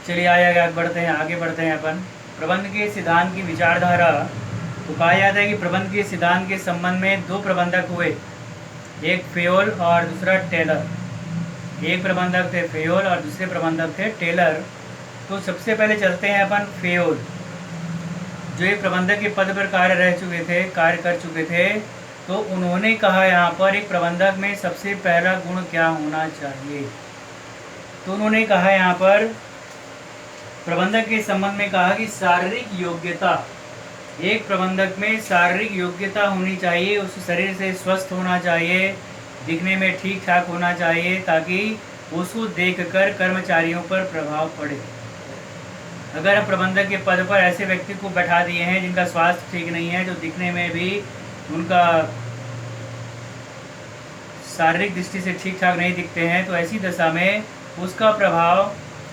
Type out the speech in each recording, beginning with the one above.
चलिए आगे बढ़ते हैं अपन। प्रबंध के सिद्धांत की विचारधारा। तो कहा जाता है कि प्रबंध के सिद्धांत के संबंध में दो प्रबंधक हुए, एक फेयोल और दूसरा टेलर। एक प्रबंधक थे फेयोल और दूसरे प्रबंधक थे टेलर। तो सबसे पहले चलते हैं अपन फेयोल, जो एक प्रबंधक के पद पर कार्य कर चुके थे। तो उन्होंने कहा यहाँ पर एक प्रबंधक में सबसे पहला गुण क्या होना चाहिए। तो उन्होंने कहा यहाँ पर प्रबंधक के संबंध में कहा कि शारीरिक योग्यता। एक प्रबंधक में शारीरिक योग्यता होनी चाहिए, उस शरीर से स्वस्थ होना चाहिए, दिखने में ठीक ठाक होना चाहिए, ताकि उसको देखकर कर्मचारियों पर प्रभाव पड़े। अगर हम प्रबंधक के पद पर ऐसे व्यक्ति को बैठा दिए हैं जिनका स्वास्थ्य ठीक नहीं है, जो दिखने में भी उनका शारीरिक दृष्टि से ठीक ठाक नहीं दिखते हैं, तो ऐसी दशा में उसका प्रभाव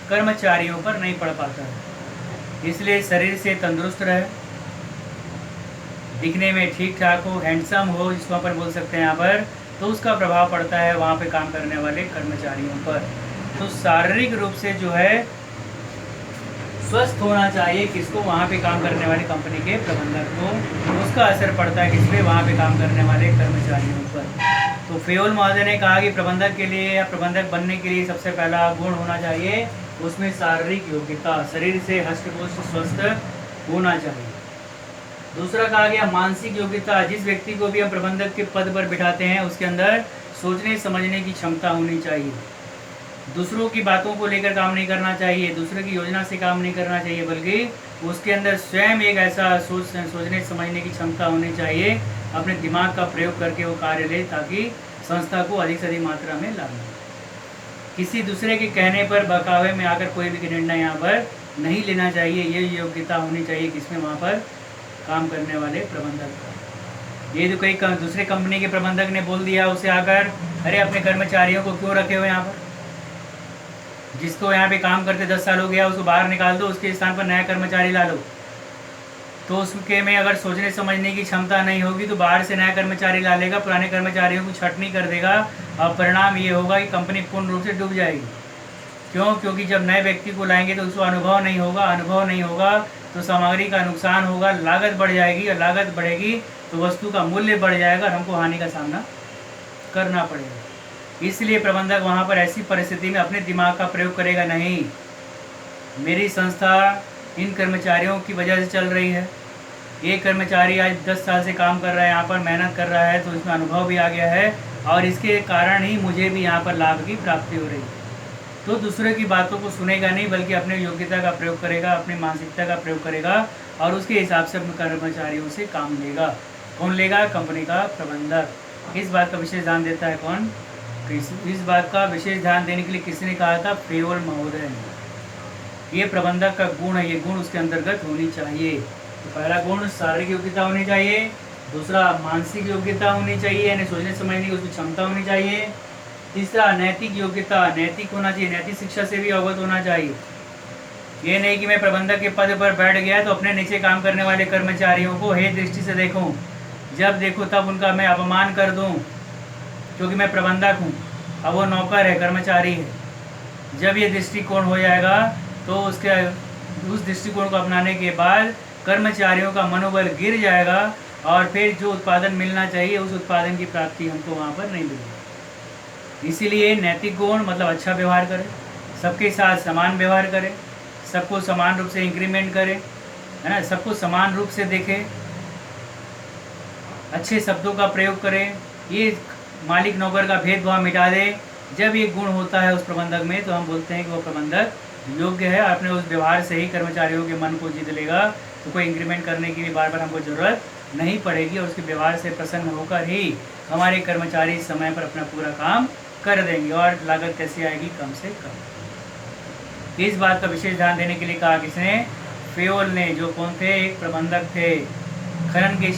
कर्मचारियों पर नहीं पड़ पाता है। इसलिए शरीर से तंदुरुस्त रहे, दिखने में ठीक ठाक हो, हैंडसम हो, जिसको अपन बोल सकते हैं यहाँ पर, तो उसका प्रभाव पड़ता है वहाँ पे काम करने वाले कर्मचारियों पर। तो शारीरिक रूप से जो है स्वस्थ होना चाहिए किसको, वहाँ पे काम करने वाले कंपनी के प्रबंधक को। उसका असर पड़ता है किस पे, वहाँ पे काम करने वाले कर्मचारियों पर। तो फेयोल महोदय ने कहा कि प्रबंधक के लिए या प्रबंधक बनने के लिए सबसे पहला गुण होना चाहिए उसमें शारीरिक योग्यता, शरीर से हष्टपुष्ट स्वस्थ होना चाहिए। दूसरा कहा गया मानसिक योग्यता। जिस व्यक्ति को भी हम प्रबंधक के पद पर बिठाते हैं उसके अंदर सोचने समझने की क्षमता होनी चाहिए। दूसरों की बातों को लेकर काम नहीं करना चाहिए, दूसरों की योजना से काम नहीं करना चाहिए, बल्कि उसके अंदर स्वयं एक ऐसा सोचने समझने की क्षमता होनी चाहिए, अपने दिमाग का प्रयोग करके वो कार्य ले, ताकि संस्था को अधिक से अधिक मात्रा में लाभ मिले। किसी दूसरे के कहने पर बहकावे में आकर कोई भी निर्णय यहाँ पर नहीं लेना चाहिए। ये योग्यता होनी चाहिए किसमें, वहाँ पर काम करने वाले प्रबंधक का। ये जो कोई दूसरे कंपनी के प्रबंधक ने बोल दिया उसे आकर, अरे अपने कर्मचारियों को क्यों रखे हुए यहाँ पर, जिसको यहाँ पे काम करते 10 साल हो गया उसको बाहर निकाल दो, उसके स्थान पर नया कर्मचारी ला लो। तो उसके में अगर सोचने समझने की क्षमता नहीं होगी तो बाहर से नया कर्मचारी ला लेगा, पुराने कर्मचारियों को छटनी कर देगा, और परिणाम ये होगा कि कंपनी पूर्ण रूप से डूब जाएगी। क्यों? क्योंकि जब नए व्यक्ति को लाएंगे तो उसको अनुभव नहीं होगा तो सामग्री का नुकसान होगा, लागत बढ़ जाएगी, और लागत बढ़ेगी तो वस्तु का मूल्य बढ़ जाएगा और हमको हानि का सामना करना पड़ेगा। इसलिए प्रबंधक वहाँ पर ऐसी परिस्थिति में अपने दिमाग का प्रयोग करेगा नहीं। मेरी संस्था इन कर्मचारियों की वजह से चल रही है, ये कर्मचारी आज 10 साल से काम कर रहा है, यहाँ पर मेहनत कर रहा है, तो इसमें अनुभव भी आ गया है, और इसके कारण ही मुझे भी यहाँ पर लाभ की प्राप्ति हो रही है। तो दूसरे की बातों को सुनेगा नहीं, बल्कि अपने योग्यता का प्रयोग करेगा, अपनी मानसिकता का प्रयोग करेगा, और उसके हिसाब से अपने कर्मचारियों से काम लेगा। कौन लेगा? कंपनी का प्रबंधक। इस बात का विशेष ध्यान देता है कौन? इस बात का विशेष ध्यान देने के लिए किसने कहा था? फेयोल महोदय ने। ये प्रबंधक का गुण है, ये गुण उसके अंतर्गत होनी चाहिए। तो पहला गुण शारीरिक योग्यता होनी चाहिए, दूसरा मानसिक योग्यता होनी चाहिए, यानी सोचने समझने की उसकी क्षमता होनी चाहिए, तीसरा नैतिक योग्यता, नैतिक होना चाहिए, नैतिक शिक्षा से भी अवगत होना चाहिए। ये नहीं कि मैं प्रबंधक के पद पर बैठ गया तो अपने नीचे काम करने वाले कर्मचारियों को हे दृष्टि से देखूं, जब देखूं तब उनका मैं अपमान कर दूं, क्योंकि मैं प्रबंधक हूं, अब वो नौकर है, कर्मचारी है। जब ये दृष्टिकोण हो जाएगा तो उस दृष्टिकोण को अपनाने के बाद कर्मचारियों का मनोबल गिर जाएगा, और फिर जो उत्पादन मिलना चाहिए उस उत्पादन की प्राप्ति हमको वहाँ पर नहीं मिलेगी। इसीलिए नैतिक गुण मतलब अच्छा व्यवहार करें, सबके साथ समान व्यवहार करें, सबको समान रूप से इंक्रीमेंट करें, है ना, सबको समान रूप से देखें, अच्छे शब्दों का प्रयोग करें, ये मालिक नौकर का भेदभाव मिटा दे। जब ये गुण होता है उस प्रबंधक में तो हम बोलते हैं कि वो प्रबंधक योग्य है। अपने उस व्यवहार से ही कर्मचारियों के मन को जीत लेगा, तो कोई इंक्रीमेंट करने की भी बार बार हमको ज़रूरत नहीं पड़ेगी, और उसके व्यवहार से प्रसन्न होकर ही हमारे कर्मचारी समय पर अपना पूरा काम कर देंगे, और लागत कैसी आएगी? कम से कम। इस बात का विशेष ध्यान देने के लिए कहा किसने? फेयोल ने। जो कौन थे? एक प्रबंधक थे। खनन के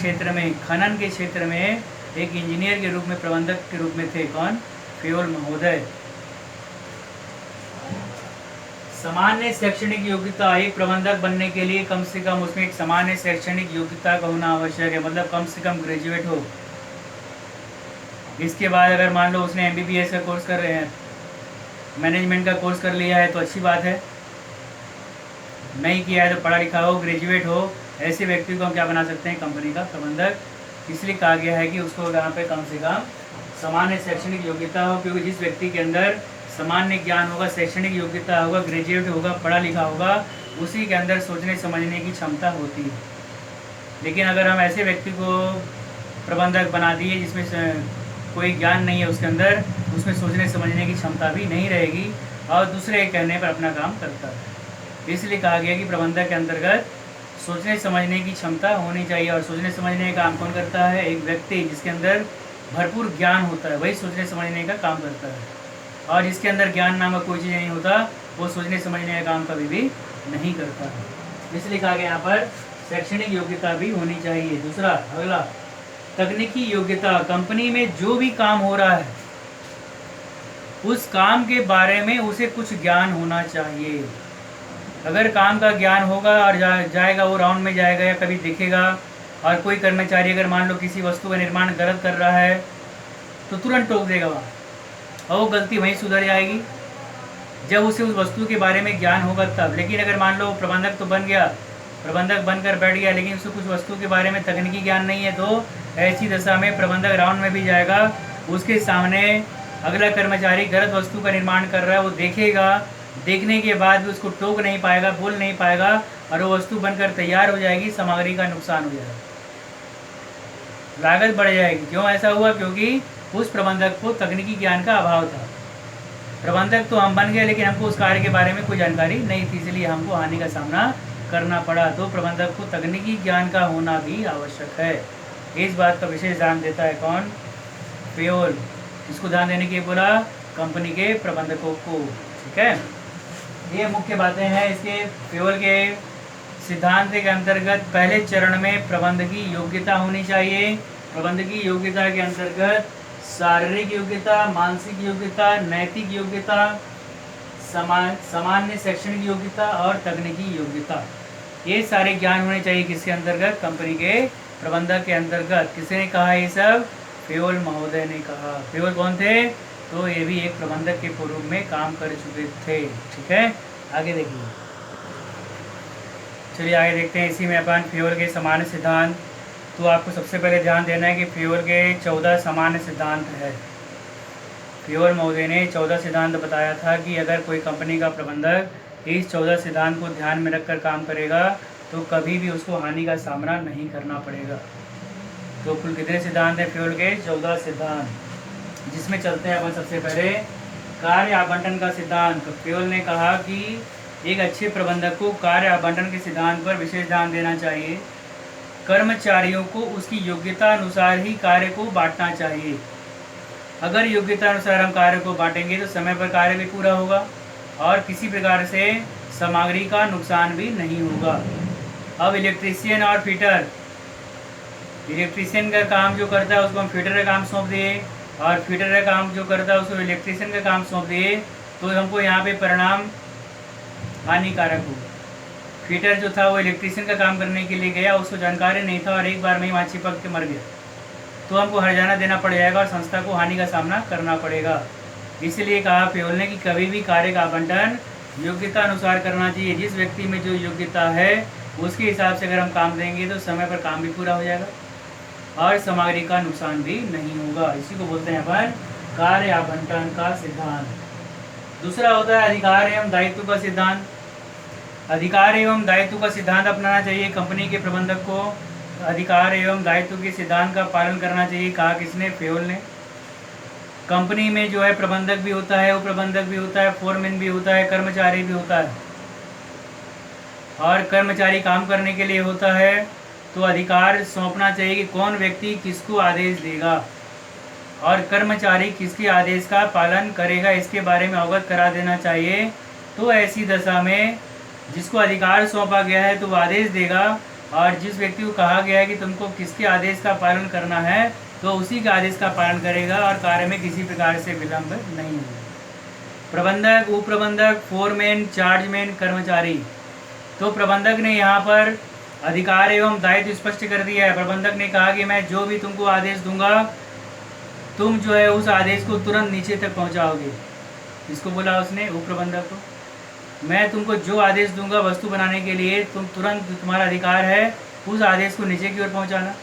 क्षेत्र में एक इंजीनियर के रूप में, प्रबंधक के रूप में थे कौन? फेयोल महोदय। सामान्य शैक्षणिक योग्यता। एक प्रबंधक बनने के लिए कम से कम उसमें एक सामान्य शैक्षणिक योग्यता का होना आवश्यक है, मतलब कम से कम ग्रेजुएट हो। इसके बाद अगर मान लो उसने MBBS का कोर्स कर रहे हैं, मैनेजमेंट का कोर्स कर लिया है तो अच्छी बात है, नहीं किया है तो पढ़ा लिखा हो, ग्रेजुएट हो, ऐसे व्यक्ति को हम क्या बना सकते हैं, कंपनी का प्रबंधक। इसलिए कहा गया है कि उसको यहाँ पे कम से कम सामान्य शैक्षणिक योग्यता हो, क्योंकि जिस व्यक्ति के अंदर सामान्य ज्ञान होगा, शैक्षणिक योग्यता होगा, ग्रेजुएट होगा, पढ़ा लिखा होगा, उसी के अंदर सोचने समझने की क्षमता होती है। लेकिन अगर हम ऐसे व्यक्ति को प्रबंधक बना दिए जिसमें कोई ज्ञान नहीं है उसके अंदर, उसमें सोचने समझने की क्षमता भी नहीं रहेगी और दूसरे के कहने पर अपना काम करता है। इसलिए कहा गया कि प्रबंधक के अंतर्गत सोचने समझने की क्षमता होनी चाहिए। और सोचने समझने का काम कौन करता है, एक व्यक्ति जिसके अंदर भरपूर ज्ञान होता है वही सोचने समझने का काम करता है, और जिसके अंदर ज्ञान नामक कोई चीज़ नहीं होता वो सोचने समझने का काम कभी भी नहीं करता है। इसलिए कहा गया यहाँ पर शैक्षणिक योग्यता भी होनी चाहिए। दूसरा, अगला, तकनीकी योग्यता। कंपनी में जो भी काम हो रहा है उस काम के बारे में उसे कुछ ज्ञान होना चाहिए। अगर काम का ज्ञान होगा और जाएगा वो राउंड में जाएगा या कभी देखेगा, और कोई कर्मचारी अगर मान लो किसी वस्तु का निर्माण गलत कर रहा है तो तुरंत टोक देगा वहाँ, और वो गलती वहीं सुधर जाएगी जब उसे उस वस्तु के बारे में ज्ञान होगा तब। लेकिन अगर मान लो प्रबंधक तो बन गया, प्रबंधक बनकर बैठ गया, लेकिन उसको कुछ वस्तु के बारे में तकनीकी ज्ञान नहीं है, तो ऐसी दशा में प्रबंधक राउंड में भी जाएगा, उसके सामने अगला कर्मचारी गलत वस्तु का निर्माण कर रहा है, वो देखेगा, देखने के बाद भी उसको टोक नहीं पाएगा, बोल नहीं पाएगा, और वो वस्तु बनकर तैयार हो जाएगी, सामग्री का नुकसान हो जाएगा, लागत बढ़ जाएगी। क्यों ऐसा हुआ? क्योंकि उस प्रबंधक को तकनीकी ज्ञान का अभाव था। प्रबंधक तो हम बन गए लेकिन हमको उस कार्य के बारे में कोई जानकारी नहीं थी, इसलिए हमको हानि का सामना करना पड़ा। तो प्रबंधक को तकनीकी ज्ञान का होना भी आवश्यक है। इस बात का विशेष ध्यान देता है कौन? पेयोल। इसको ध्यान देने के बोला कंपनी के प्रबंधकों को। ठीक है, ये मुख्य बातें हैं इसके पेयोल के सिद्धांत के अंतर्गत। पहले चरण में प्रबंधकी योग्यता होनी चाहिए। प्रबंधकी योग्यता के अंतर्गत शारीरिक योग्यता, मानसिक योग्यता, नैतिक योग्यता, सामान्य शैक्षणिक योग्यता और तकनीकी योग्यता, ये सारे ज्ञान होने चाहिए किसके अंतर्गत? कंपनी के प्रबंधक के अंतर्गत। किसने कहा ये सब? पेयोल महोदय ने कहा। पेयोल कौन थे? तो ये भी एक प्रबंधक के रूप में काम कर चुके थे। ठीक है, आगे देखिए, चलिए आगे देखते हैं। इसी में अपन पेयोल के सामान्य सिद्धांत। तो आपको सबसे पहले ध्यान देना है कि पेयोल के 14 सामान्य सिद्धांत है। पेयोल महोदय ने 14 सिद्धांत बताया था कि अगर कोई कंपनी का प्रबंधक इस 14 सिद्धांत को ध्यान में रखकर काम करेगा तो कभी भी उसको हानि का सामना नहीं करना पड़ेगा। तो कुल कितने सिद्धांत हैं पेयोल के? 14 सिद्धांत, जिसमें चलते हैं अपन सबसे पहले कार्य आवंटन का सिद्धांत। तो पेयोल ने कहा कि एक अच्छे प्रबंधक को कार्य आवंटन के सिद्धांत पर विशेष ध्यान देना चाहिए। कर्मचारियों को उसकी योग्यता अनुसार ही कार्य को बांटना चाहिए। अगर योग्यता अनुसार हम कार्य को बांटेंगे तो समय पर कार्य भी पूरा होगा और किसी प्रकार से सामग्री का नुकसान भी नहीं होगा। अब इलेक्ट्रीशियन और फिटर, इलेक्ट्रीशियन का काम जो करता है उसको हम फिटर का काम सौंप दिए, और फिटर का काम जो करता है उसको इलेक्ट्रीशियन का काम सौंप दिए, तो हमको यहाँ पे परिणाम हानिकारक होगा। फिटर जो था वो इलेक्ट्रीशियन का काम करने के लिए गया, उसको जानकारी नहीं था और एक बार में ही वहाँ चिपक के मर गया, तो हमको हर्जाना देना पड़ जाएगा और संस्था को हानि का सामना करना पड़ेगा। इसलिए कहा पेयोल ने कि कभी भी कार्य का आवंटन योग्यता अनुसार करना चाहिए। जिस व्यक्ति में जो योग्यता है उसके हिसाब से अगर हम काम देंगे तो समय पर काम भी पूरा हो जाएगा और सामग्री का नुकसान भी नहीं होगा। इसी को बोलते हैं अपन कार्य आवंटन का सिद्धांत। दूसरा होता है अधिकार एवं दायित्व का सिद्धांत। अधिकार एवं दायित्व का सिद्धांत अपनाना चाहिए कंपनी के प्रबंधक को। अधिकार एवं दायित्व के सिद्धांत का पालन करना चाहिए। कहा किसने? पेयोल ने। कंपनी में जो है प्रबंधक भी होता है, उप प्रबंधक भी होता है, फोरमैन भी होता है, कर्मचारी भी होता है, और कर्मचारी काम करने के लिए होता है। तो अधिकार सौंपना चाहिए कि कौन व्यक्ति किसको आदेश देगा और कर्मचारी किसके आदेश का पालन करेगा, इसके बारे में अवगत करा देना चाहिए। तो ऐसी दशा में जिसको अधिकार सौंपा गया है तो वो आदेश देगा, और जिस व्यक्ति को कहा गया है कि तुमको किसके आदेश का पालन करना है तो उसी के आदेश का पालन करेगा और कार्य में किसी प्रकार से विलंब नहीं होगा। प्रबंधक, उप प्रबंधक, फोरमैन, चार्जमैन, कर्मचारी। तो प्रबंधक ने यहाँ पर अधिकार एवं दायित्व स्पष्ट कर दिया है। प्रबंधक ने कहा कि मैं जो भी तुमको आदेश दूंगा तुम जो है उस आदेश को तुरंत नीचे तक पहुँचाओगे। इसको बोला उसने उप प्रबंधक को। मैं तुमको जो आदेश दूंगा वस्तु बनाने के लिए, तुम तुरंत, तुम्हारा अधिकार है उस आदेश को नीचे की ओर पहुंचाना।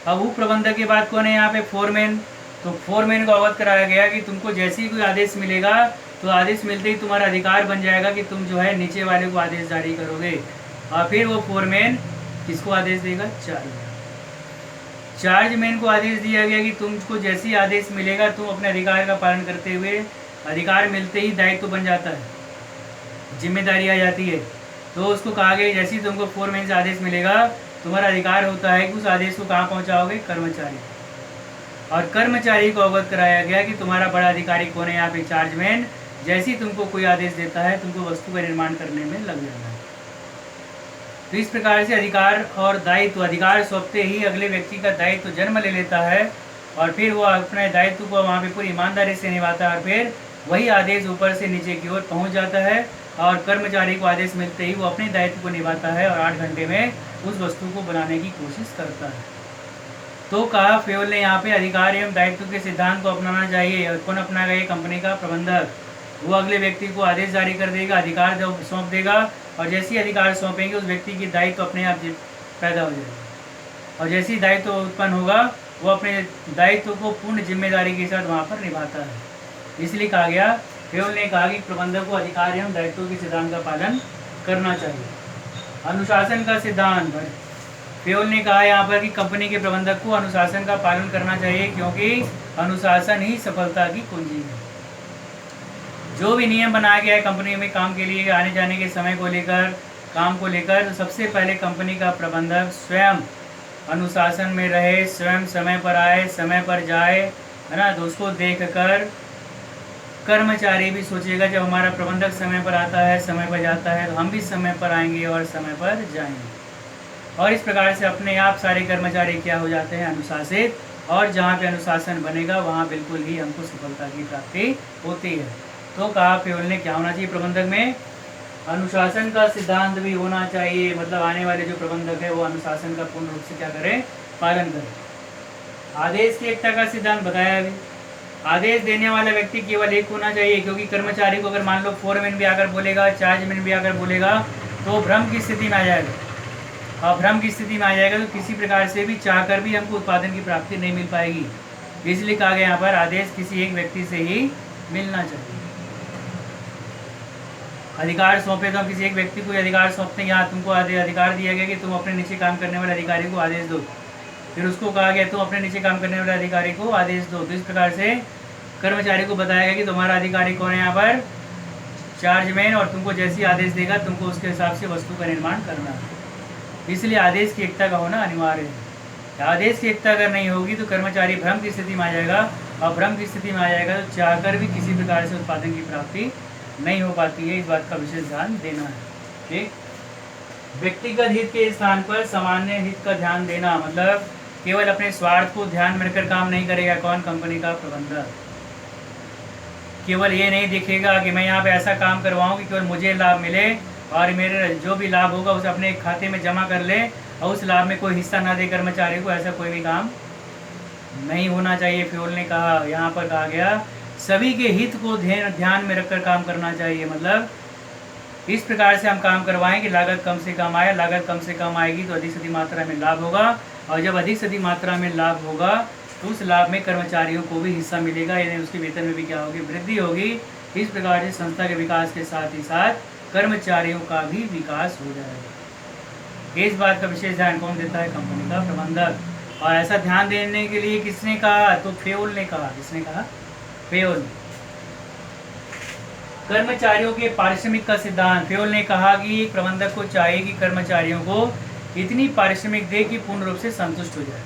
अब उप प्रबंधक के बाद कौन है यहाँ पे? फोरमैन। तो फोरमैन को अवगत कराया गया कि तुमको जैसे ही कोई आदेश मिलेगा तो आदेश मिलते ही तुम्हारा अधिकार बन जाएगा कि तुम जो है नीचे वाले को आदेश जारी करोगे। और फिर वो फोरमैन किसको आदेश देगा? चार्जमैन को आदेश दिया गया कि तुमको जैसे ही आदेश मिलेगा तुम अपने अधिकार का पालन करते हुए, अधिकार मिलते ही दायित्व बन जाता है, जिम्मेदारी आ जाती है। तो उसको कहा गया जैसे ही तुमको फोरमैन से आदेश मिलेगा तुम्हारा अधिकार होता है कि उस आदेश को कहाँ पहुँचाओगे? कर्मचारी। और कर्मचारी को अवगत कराया गया कि तुम्हारा बड़ा अधिकारी कौन है यहाँ पे? चार्जमैन। जैसे ही तुमको कोई आदेश देता है तुमको वस्तु का निर्माण करने में लग जाना है। तो इस प्रकार से अधिकार और दायित्व, अधिकार सौंपते ही अगले व्यक्ति का दायित्व जन्म ले लेता है और फिर वो अपने दायित्व को वहाँ पे पूरी ईमानदारी से निभाता है और फिर वही आदेश ऊपर से नीचे की ओर पहुँच जाता है और कर्मचारी को आदेश मिलते ही वो अपने दायित्व को निभाता है और 8 घंटे में उस वस्तु को बनाने की कोशिश करता है। तो कहा फेवल ने यहाँ पे अधिकार एवं दायित्व के सिद्धांत को अपनाना चाहिए। और कौन अपनाएगा? ये कंपनी का प्रबंधक। वो अगले व्यक्ति को आदेश जारी कर देगा, अधिकार सौंप देगा और जैसे ही अधिकार सौंपेंगे उस व्यक्ति की दायित्व अपने आप पैदा हो जाएगा और जैसे ही दायित्व उत्पन्न होगा वो अपने दायित्व को पूर्ण जिम्मेदारी के साथ वहाँ पर निभाता है। इसलिए कहा गया, फेवल ने कहा कि प्रबंधक को अधिकार एवं दायित्व के सिद्धांत का पालन करना चाहिए। अनुशासन का सिद्धांत, फेवल ने कहा यहाँ पर कि कंपनी के प्रबंधक को अनुशासन का पालन करना चाहिए क्योंकि अनुशासन ही सफलता की कुंजी है। जो भी नियम बनाया गया है कंपनी में काम के लिए, आने जाने के समय को लेकर, काम को लेकर, तो सबसे पहले कंपनी का प्रबंधक स्वयं अनुशासन में रहे, स्वयं समय पर आए, समय पर जाए, है ना। तो उसको देख कर कर्मचारी भी सोचेगा जब हमारा प्रबंधक समय पर आता है, समय पर जाता है, तो हम भी समय पर आएंगे और समय पर जाएंगे। और इस प्रकार से अपने आप सारे कर्मचारी क्या हो जाते हैं? अनुशासित। और जहाँ पे अनुशासन बनेगा वहाँ बिल्कुल ही हमको सफलता की प्राप्ति होती है। तो कहा फेवल ने क्या होना चाहिए प्रबंधक में? अनुशासन का सिद्धांत भी होना चाहिए। मतलब आने वाले जो प्रबंधक है वो अनुशासन का पूर्ण रूप से क्या करें? पालन करें। आदेश की एकता का सिद्धांत बताया अभी। आदेश देने वाला व्यक्ति केवल एक होना चाहिए क्योंकि कर्मचारी को अगर मान लो फोरमैन भी आकर बोलेगा, चार्जमैन भी आकर बोलेगा तो भ्रम की स्थिति में आ जाएगा। और भ्रम की स्थिति में आ जाएगा तो किसी प्रकार से भी चाहकर भी हमको उत्पादन की प्राप्ति नहीं मिल पाएगी। इसलिए कहा गया यहाँ पर आदेश किसी एक व्यक्ति से ही मिलना चाहिए। अधिकार सौंपे तो हम किसी एक व्यक्ति को अधिकार सौंपते हैं। यहाँ तुमको अधिकार दिया गया कि तुम अपने नीचे काम करने वाले अधिकारी को आदेश दो, फिर उसको कहा गया तुम अपने नीचे काम करने वाले अधिकारी को आदेश दो। तो इस प्रकार से कर्मचारी को बताया गया कि तुम्हारा अधिकारी कौन है यहाँ पर? चार्जमैन। और तुमको जैसी आदेश देगा तुमको उसके हिसाब से वस्तु का निर्माण करना है। इसलिए आदेश की एकता का होना अनिवार्य है। आदेश की एकता अगर नहीं होगी तो कर्मचारी भ्रम की स्थिति में आ जाएगा और भ्रम की स्थिति में आ जाएगा तो चाहकर भी किसी प्रकार से उत्पादन की प्राप्ति नहीं हो पाती है। इस बात का विशेष ध्यान देना है। ठीक, व्यक्तिगत हित के स्थान पर सामान्य हित का ध्यान देना, मतलब केवल अपने स्वार्थ को ध्यान में रखकर काम नहीं करेगा कौन? कंपनी का प्रबंधक। केवल ये नहीं देखेगा कि मैं यहाँ पे ऐसा काम करवाऊँ कि केवल मुझे लाभ मिले और मेरे जो भी लाभ होगा उसे अपने खाते में जमा कर ले और उस लाभ में कोई हिस्सा ना दे कर्मचारी को। ऐसा कोई भी काम नहीं होना चाहिए। फेवल ने कहा, यहाँ पर कहा गया सभी के हित को ध्यान में रखकर काम करना चाहिए। मतलब इस प्रकार से हम काम करवाएं कि लागत कम से कम आए। लागत कम से कम आएगी तो अधिक से अधिक मात्रा में लाभ होगा और जब अधिक से अधिक मात्रा में लाभ होगा तो उस लाभ में कर्मचारियों को भी हिस्सा मिलेगा, यानी उसके वेतन में भी क्या होगी? वृद्धि होगी। इस प्रकार से संस्था के विकास के साथ ही साथ कर्मचारियों का भी विकास हो जाएगा। इस बात का विशेष ध्यान कौन देता है? कंपनी का प्रबंधक। और ऐसा ध्यान देने के लिए किसने कहा? तो फेवल ने कहा। किसने कहा? फेवल। कर्मचारियों के पारिश्रमिक का सिद्धांत, फेवल ने कहा कि प्रबंधक को चाहिए कि कर्मचारियों को इतनी पारिश्रमिक दे कि पूर्ण रूप से संतुष्ट हो जाए।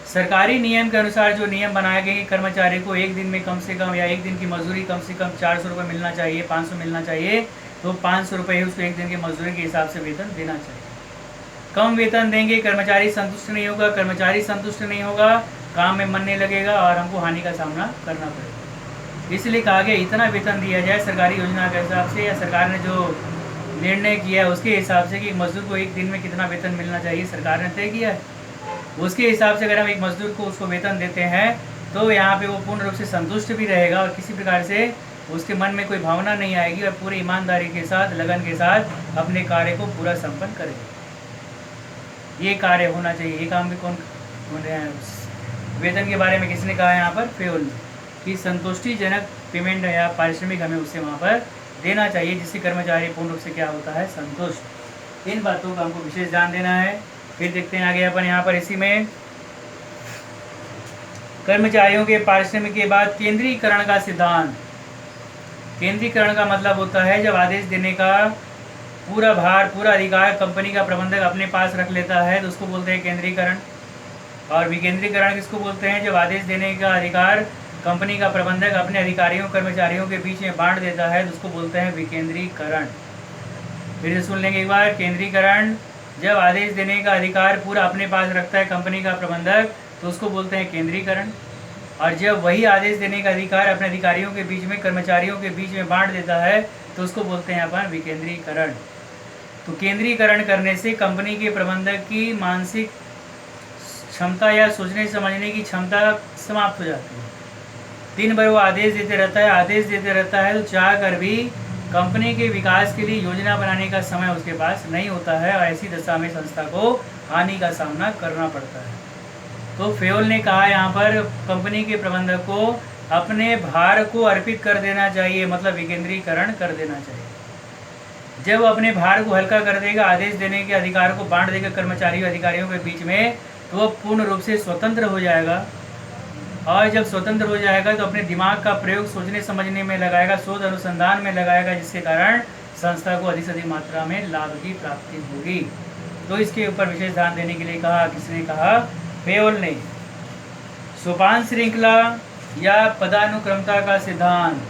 सरकारी नियम के अनुसार जो नियम बनाए गए कि कर्मचारी को एक दिन में कम से कम या एक दिन की मजदूरी कम से कम 400 रुपये मिलना चाहिए, 500 मिलना चाहिए, तो 500 रुपये उसको एक दिन की मजदूरी के हिसाब से वेतन देना चाहिए। कम वेतन देंगे कर्मचारी संतुष्ट नहीं होगा, कर्मचारी संतुष्ट नहीं होगा, काम में मन नहीं लगेगा और हमको हानि का सामना करना पड़ेगा। इसलिए कहा गया इतना वेतन दिया जाए सरकारी योजना के हिसाब से या सरकार ने जो निर्णय किया है उसके हिसाब से कि मजदूर को एक दिन में कितना वेतन मिलना चाहिए सरकार ने तय किया है। उसके हिसाब से अगर हम एक मजदूर को उसको वेतन देते हैं तो यहाँ पे वो पूर्ण रूप से संतुष्ट भी रहेगा और किसी प्रकार से उसके मन में कोई भावना नहीं आएगी और पूरी ईमानदारी के साथ, लगन के साथ अपने कार्य को पूरा संपन्न करेगा। ये कार्य होना चाहिए। ये काम भी कौन हो रहे हैं? वेतन के बारे में किसने कहा है यहाँ पर? फेयोल ने, कि संतुष्टिजनक पेमेंट या पारिश्रमिक हमें उससे वहाँ पर देना चाहिए, जिससे कर्मचारी पूर्ण रूप से क्या होता है? संतुष्ट। इन बातों का हमको विशेष ध्यान देना है। फिर देखते हैं आगे अपन यहाँ पर इसी में कर्मचारियों के पारिश्रमिक के बाद केंद्रीकरण का सिद्धांत। केंद्रीकरण का मतलब होता है जब आदेश देने का पूरा भार, पूरा अधिकार कंपनी का प्रबंधक अपने पास रख लेता है तो उसको बोलते हैं केंद्रीकरण। और विकेंद्रीकरण किसको बोलते हैं? जब आदेश देने का अधिकार कंपनी का प्रबंधक अपने अधिकारियों कर्मचारियों के बीच में बांट देता है तो उसको बोलते हैं विकेंद्रीकरण। फिर से सुन लेंगे एक बार। केंद्रीकरण जब आदेश देने का अधिकार पूरा अपने पास रखता है कंपनी का प्रबंधक तो उसको बोलते हैं केंद्रीकरण। और जब वही आदेश देने का अधिकार अपने अधिकारियों के बीच में, कर्मचारियों के बीच में बांट देता है तो उसको बोलते हैं अपन विकेंद्रीकरण। तो केंद्रीकरण करने से कंपनी के प्रबंधक की मानसिक क्षमता या सोचने समझने की क्षमता समाप्त हो जाती है। दिन भर वो आदेश देते रहता है तो चाह कर भी कंपनी के विकास के लिए योजना बनाने का समय उसके पास नहीं होता है और ऐसी दशा में संस्था को हानि का सामना करना पड़ता है। तो फेयोल ने कहा यहाँ पर कंपनी के प्रबंधक को अपने भार को अर्पित कर देना चाहिए, मतलब विकेंद्रीकरण कर देना चाहिए। जब अपने भार को हल्का कर देगा, आदेश देने के अधिकार को बांट देगा कर्मचारियों अधिकारियों के बीच में, तो वह पूर्ण रूप से स्वतंत्र हो जाएगा। और जब स्वतंत्र हो जाएगा तो अपने दिमाग का प्रयोग सोचने समझने में लगाएगा, शोध अनुसंधान में लगाएगा, जिसके कारण संस्था को अधिक से अधिक मात्रा में लाभ की प्राप्ति होगी। तो इसके ऊपर विशेष ध्यान देने के लिए कहा। किसने कहा? फेयोल ने। सोपान श्रृंखला या पदानुक्रमता का सिद्धांत।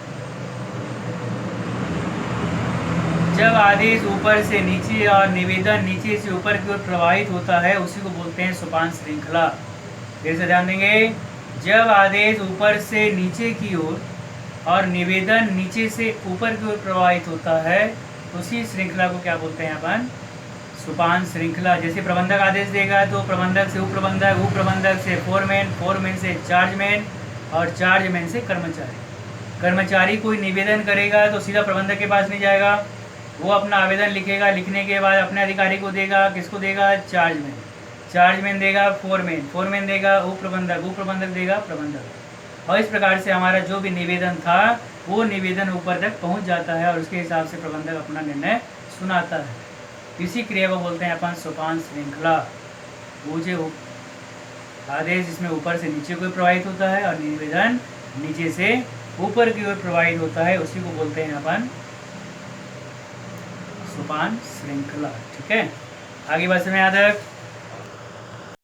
जब आदेश ऊपर से नीचे और निवेदन नीचे से ऊपर की ओर प्रवाहित होता है उसी को बोलते हैं सोपान श्रृंखला। फिर से ध्यान देंगे। जब आदेश ऊपर से नीचे की ओर और निवेदन नीचे से ऊपर की ओर प्रवाहित होता है उसी श्रृंखला को क्या बोलते हैं अपन? सोपान श्रृंखला। जैसे प्रबंधक आदेश देगा तो प्रबंधक से उपप्रबंधक से फोरमैन से चार्जमैन और चार्जमैन से कर्मचारी कोई निवेदन करेगा तो सीधा प्रबंधक के पास नहीं जाएगा, वो अपना आवेदन लिखेगा, लिखने के बाद अपने अधिकारी को देगा। किसको देगा? चार्जमैन देगा फोरमैन देगा उपप्रबंधक देगा प्रबंधक। और इस प्रकार से हमारा जो भी निवेदन था वो निवेदन ऊपर तक पहुंच जाता है और उसके हिसाब से प्रबंधक अपना निर्णय सुनाता है। इसी क्रिया को बोलते हैं अपन सोपान श्रृंखला। बूझे आदेश जिसमें ऊपर से नीचे को प्रवाहित होता है और निवेदन नीचे से ऊपर की ओर प्रवाहित होता है, उसी को बोलते हैं अपन सोपान श्रृंखला। ठीक है, आगे बात में याद रख।